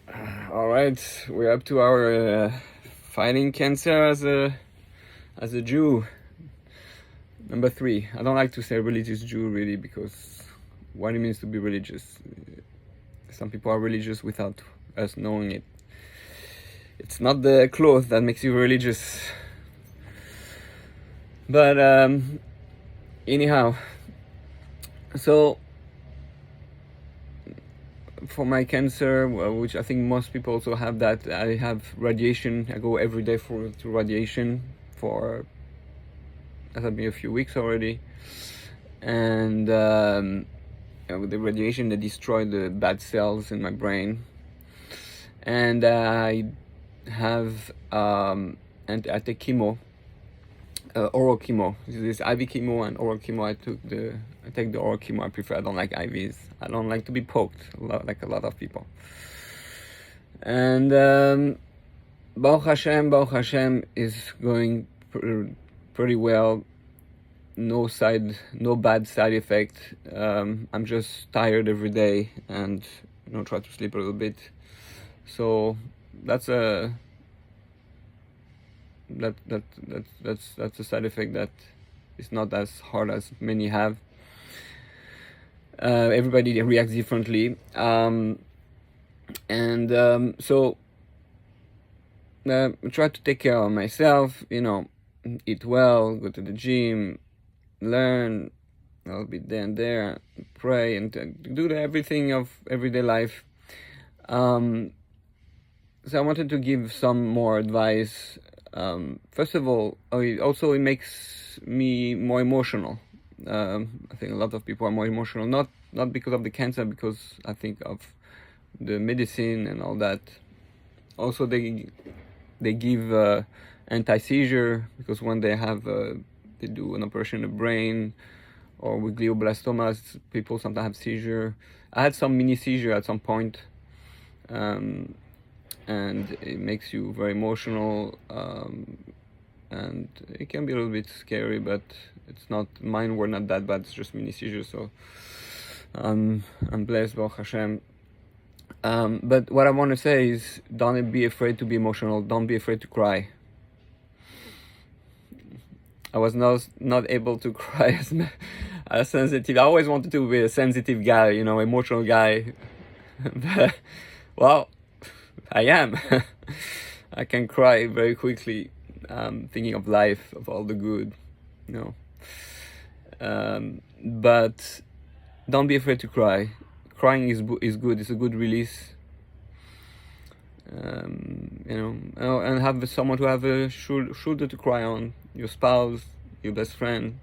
All right, we're up to our fighting cancer as a Jew. Number 3. I don't like to say religious Jew really, because what it means to be religious. Some people are religious without us knowing it. It's not the cloth that makes you religious. But anyhow, so for my cancer, which I think most people also have, that I have radiation. I go every day to radiation for that has been a few weeks already, and with the radiation they destroy the bad cells in my brain, and I have and I take chemo, oral chemo. This IV chemo and oral chemo. I take the oral chemo. I prefer. I don't like IVs. I don't like to be poked like a lot of people. And Baruch Hashem is going pretty well. No bad side effect. I'm just tired every day, and try to sleep a little bit. So that's a side effect that is not as hard as many have. Everybody reacts differently, so I try to take care of myself. Eat well, go to the gym, learn a little bit there and there, pray, and do everything of everyday life. So I wanted to give some more advice. First of all, it makes me more emotional. I think a lot of people are more emotional, not because of the cancer, because I think of the medicine and all that. Also, they give anti-seizure, because when they do an operation in the brain, or with glioblastomas, people sometimes have seizure. I had some mini seizure at some point, and it makes you very emotional, and it can be a little bit scary, but it's not. Mine were not that bad. It's just mini seizures, so I'm blessed, Baruch Hashem. But what I want to say is, don't be afraid to be emotional. Don't be afraid to cry. I was not able to cry as sensitive. I always wanted to be a sensitive guy, emotional guy. But, well, I am. I can cry very quickly, thinking of life, of all the good, but don't be afraid to cry. Crying is good. It's a good release. And have someone to have a shoulder to cry on. Your spouse, your best friend,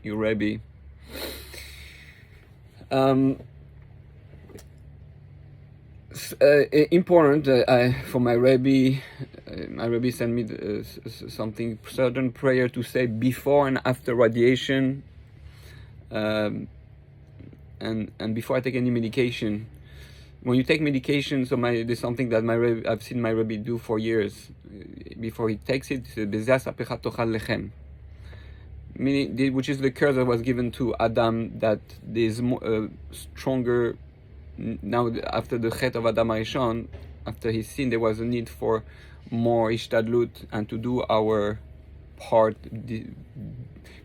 your Rebbe. Important for my Rebbe. My Rebbe sent me certain prayer to say before and after radiation, and before I take any medication. When you take medication, there's something that I've seen my Rebbe do for years. Before he takes it, meaning, which is the curse that was given to Adam, that there's stronger. Now, after the chet of Adam Arishon, after his sin, there was a need for more ishtadlut and to do our part.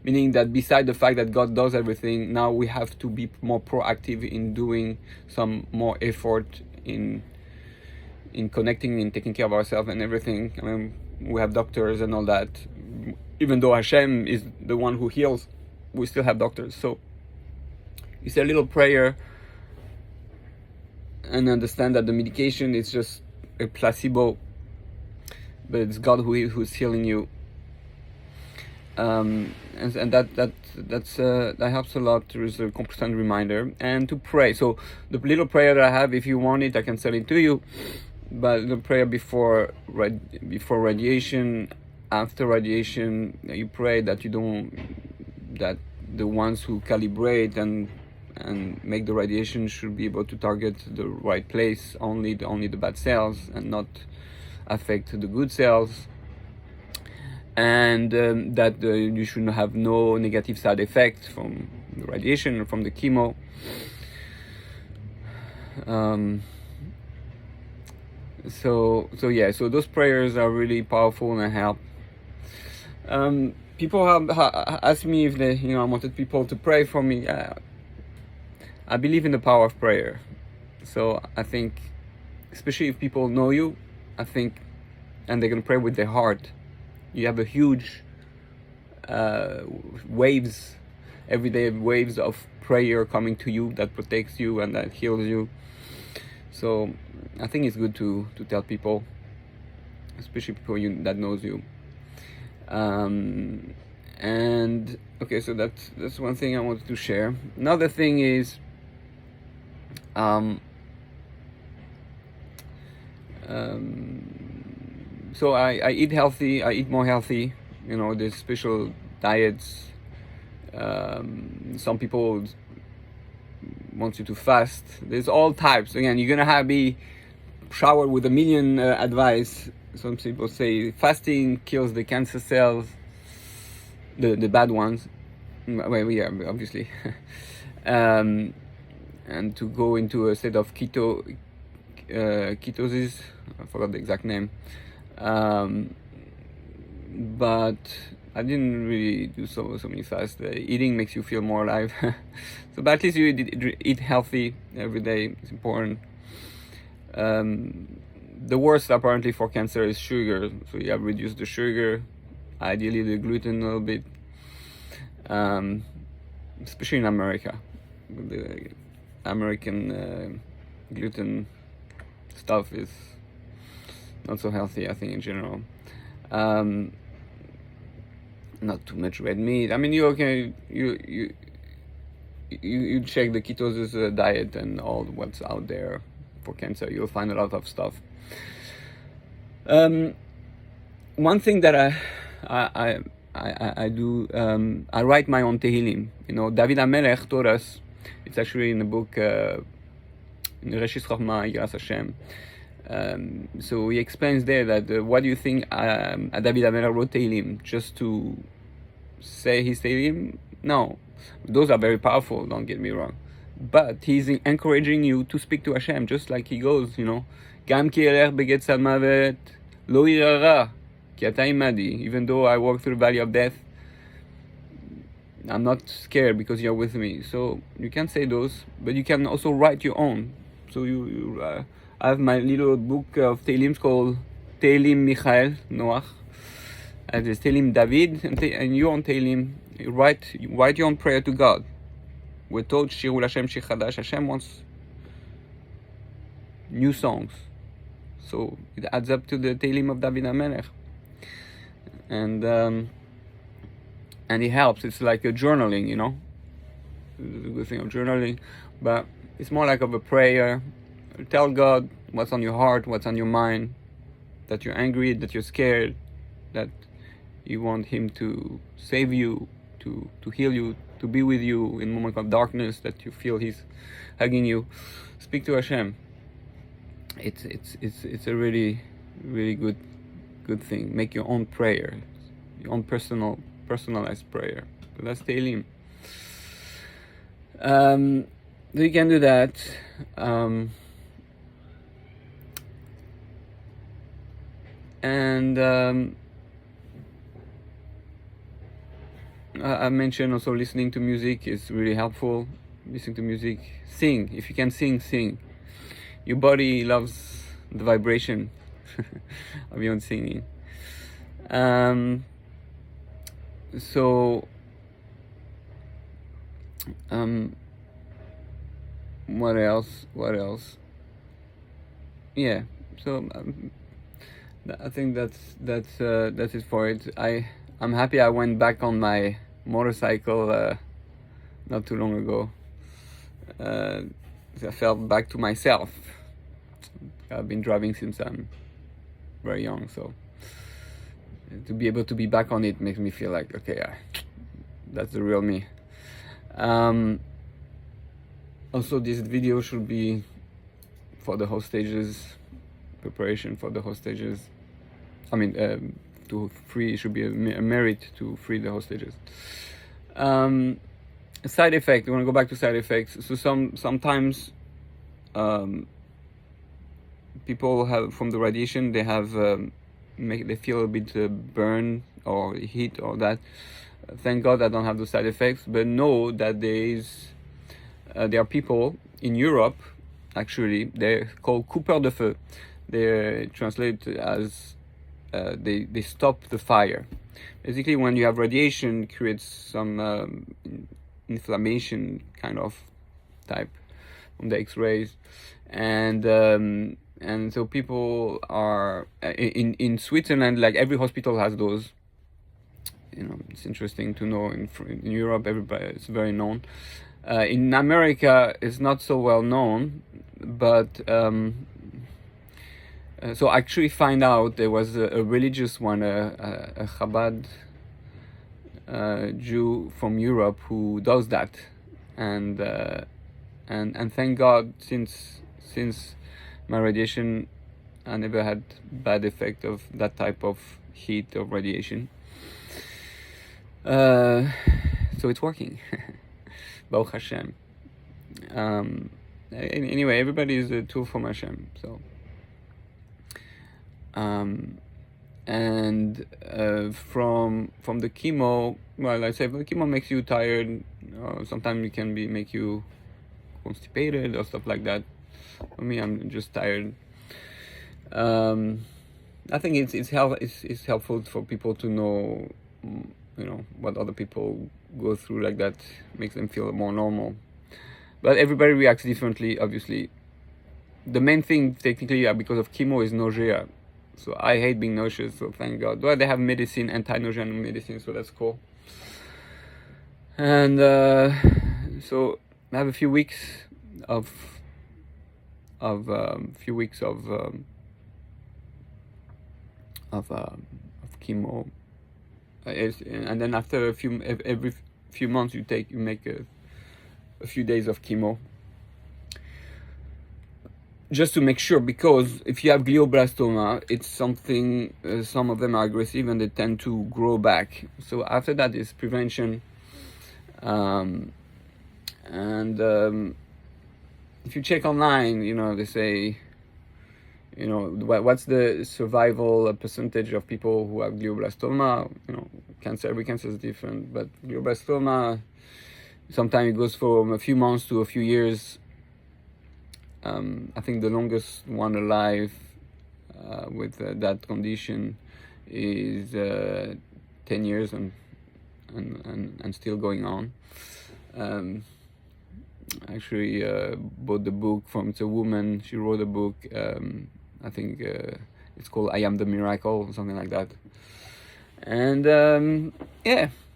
Meaning that beside the fact that God does everything, now we have to be more proactive in doing some more effort in connecting and taking care of ourselves and everything. I mean, we have doctors and all that. Even though Hashem is the one who heals, we still have doctors. So you say a little prayer and understand that the medication is just a placebo, but it's God who's healing you. And that helps a lot. There is a constant reminder, and to pray. So the little prayer that I have, if you want it, I can send it to you. But the prayer before radiation, after radiation, you pray that that the ones who calibrate and make the radiation should be able to target the right place, only the bad cells, and not affect the good cells. And that you should have no negative side effects from the radiation or from the chemo. So those prayers are really powerful and help. People have asked me if I wanted people to pray for me. I believe in the power of prayer. So I think, especially if people know you, I think, and they can pray with their heart, you have a huge waves, everyday waves of prayer coming to you that protects you and that heals you. So I think it's good to tell people, especially people that knows you. And okay, so that's one thing I wanted to share. Another thing is so I eat healthy. I eat more healthy. There's special diets. Some people want you to fast. There's all types. Again, you're gonna be showered with a million advice. Some people say fasting kills the cancer cells, the bad ones. Well, yeah, obviously. And to go into a state of ketosis. I forgot the exact name. But I didn't really do so many fasts. Eating makes you feel more alive. But at least you eat healthy every day. It's important. The worst apparently for cancer is sugar. So you have to reduce the sugar, ideally the gluten a little bit. Especially in America, the American gluten stuff is not so healthy, I think, in general. Not too much red meat. I mean, you check the ketosis diet and all what's out there for cancer. You'll find a lot of stuff. One thing that I do, I write my own Tehillim. David HaMelech taught us. It's actually in the book in Reshis Chochmah Yiras Hashem. So he explains there that what do you think David HaMelech wrote Tehillim just to say his Tehillim? No, those are very powerful, don't get me wrong, but he's encouraging you to speak to Hashem, just like he goes, Gam ki elech begetz mavet lo irara ki ata imadi. Even though I walk through the valley of death, I'm not scared because you're with me. So you can say those, but you can also write your own. So I have my little book of Tehillim called Tehillim Michael Noach. And there's Tehillim David and your own Tehillim. You write your own prayer to God. We're told Shiru Hashem Shir Chadash. Hashem wants new songs. So it adds up to the Tehillim of David HaMelech. And it helps. It's like a journaling, It's a good thing of journaling. But it's more like of a prayer. Tell God what's on your heart, what's on your mind, that you're angry, that you're scared, that you want Him to save you, to heal you, to be with you in moments of darkness, that you feel He's hugging you. Speak to Hashem. It's a really, really good thing. Make your own prayer, your own personalized prayer. So that's Tehillim. So you can do that. And I mentioned also listening to music is really helpful. Listen to music. Sing. If you can sing. Your body loves the vibration of your own singing. What else? Yeah. So I think that's it for it. I'm happy I went back on my motorcycle not too long ago. I felt back to myself. I've been driving since I'm very young, so to be able to be back on it makes me feel like, okay, that's the real me. Also, this video should be for the hostages, preparation for the hostages. I mean, it should be a merit to free the hostages. Side effect. We want to go back to side effects. So sometimes people have from the radiation, they have they feel a bit burn or heat or that. Thank God I don't have those side effects, but know that there are people in Europe, actually, they're called coupeurs de feu. They're translated as they stop the fire. Basically, when you have radiation, it creates some inflammation kind of type from the X-rays, and so people are in Switzerland, like every hospital has those. It's interesting to know in Europe, everybody, it's very known. In America, it's not so well known, but so I actually find out there was a religious one, a Chabad Jew from Europe who does that, and thank God, since my radiation, I never had bad effect of that type of heat of radiation. So it's working. Baruch Hashem. Anyway, everybody is a tool from Hashem. So, and from the chemo, well, I say the chemo makes you tired. Sometimes it can make you constipated or stuff like that. For me, I'm just tired. I think it's helpful for people to know, what other people go through like that, makes them feel more normal. But everybody reacts differently, obviously. The main thing, technically, because of chemo, is nausea. So I hate being nauseous, so thank God. Well, they have medicine, anti-nausea medicine, so that's cool. And so I have a few weeks of chemo. And then after every few months you make a few days of chemo, just to make sure, because if you have glioblastoma, it's something, some of them are aggressive and they tend to grow back. So after that is prevention, and if you check online, they say, what's the survival percentage of people who have glioblastoma? Cancer, every cancer is different, but glioblastoma, sometimes it goes from a few months to a few years. I think the longest one alive with that condition is 10 years and still going on. Actually bought the book it's a woman, she wrote a book, I think it's called I Am the Miracle, something like that. And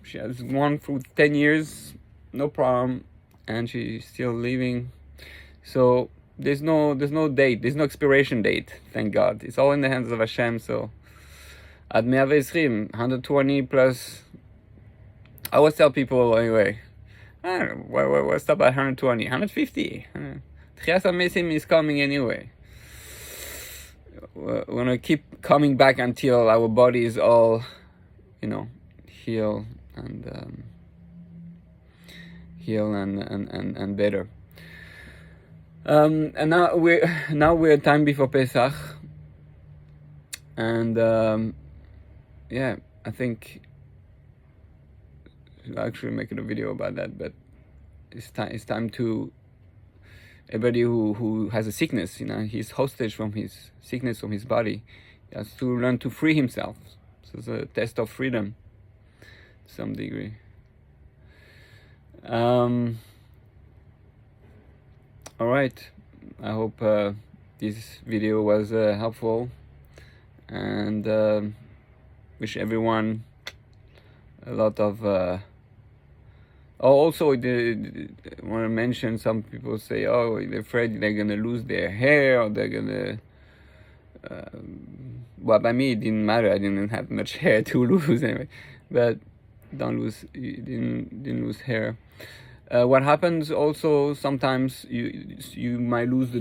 she has gone through 10 years, no problem, and she's still living. So there's no date, there's no expiration date, thank God. It's all in the hands of Hashem. So Ad 120 plus. I always tell people anyway, what's up at 120, 150? Tchias HaMesim is coming anyway. We're gonna keep coming back until our body is all, heal and better. And now we're time before Pesach, and I think I'll actually make a video about that. But it's time to everybody who has a sickness, he's hostage from his sickness, from his body. He has to learn to free himself. So it's a test of freedom to some degree. All right, I hope this video was helpful, and wish everyone a lot of also, I want to mention, some people say, they're afraid they're gonna lose their hair, or they're gonna well, by me it didn't matter, I didn't have much hair to lose anyway, but didn't lose hair. What happens also, sometimes you might lose the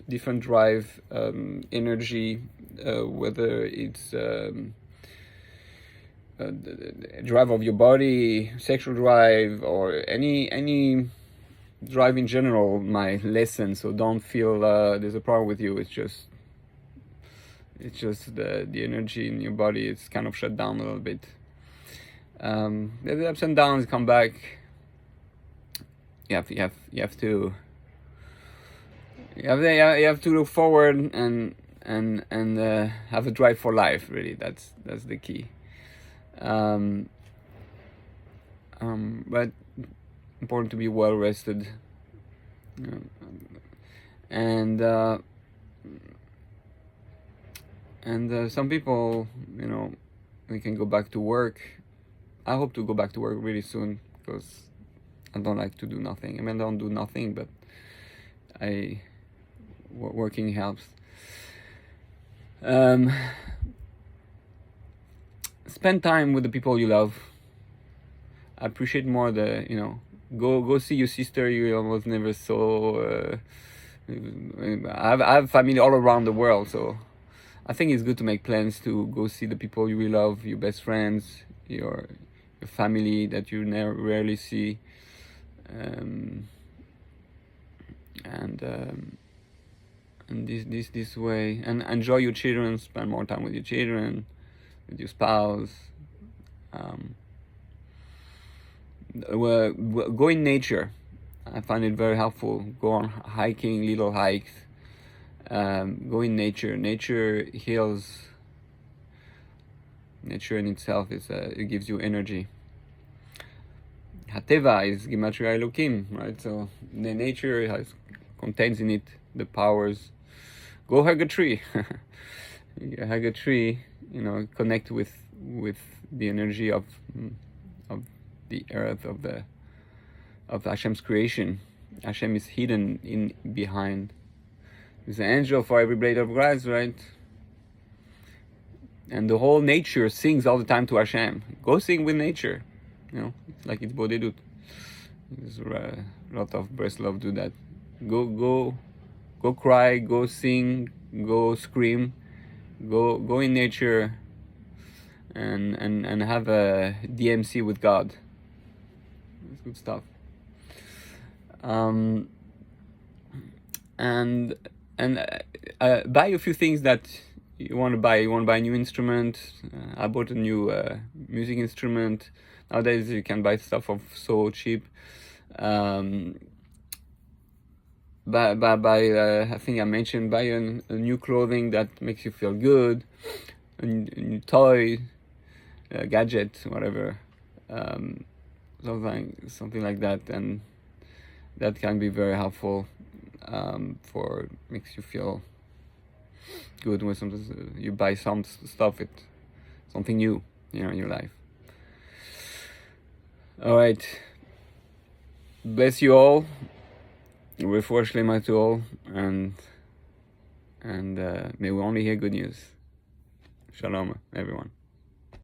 different drive, energy, whether it's the drive of your body, sexual drive, or any drive in general might lessen. So don't feel there's a problem with you. It's just It's just the energy in your body is kind of shut down a little bit. The ups and downs come back. You have to look forward and have a drive for life. Really, that's the key. But important to be well rested, and some people, they can go back to work. I hope to go back to work really soon, because I don't like to do nothing. I mean, I don't do nothing, but working helps. Spend time with the people you love. Appreciate more go see your sister you almost never saw. I have family all around the world, so I think it's good to make plans to go see the people you really love, your best friends, your family that you rarely see, and this way, and enjoy your children. Spend more time with your children, with your spouse. Go in nature. I find it very helpful. Go on hiking, little hikes. Go in nature. Nature heals. Nature in itself it gives you energy. Hateva is Gematria Elokim, right? So the nature contains in it the powers. Go hug a tree. You hug a tree, connect with the energy of the earth, of Hashem's creation. Hashem is hidden behind. There's an angel for every blade of grass, right? And the whole nature sings all the time to Hashem. Go sing with nature, like it's Bodedut. There's a lot of Breslov do that. Go cry, go sing, go scream, go in nature, and have a DMC with God. It's good stuff. And buy a few things that you want to buy. You want to buy a new instrument. I bought a new music instrument. Nowadays you can buy stuff for so cheap. I think I mentioned, buy a new clothing that makes you feel good, a new toy, a gadget, whatever, something like that, and that can be very helpful. Makes you feel good when sometimes you buy some stuff, something new, in your life. All right. Bless you all. Refuah shlema to all, and may we only hear good news. Shalom, everyone.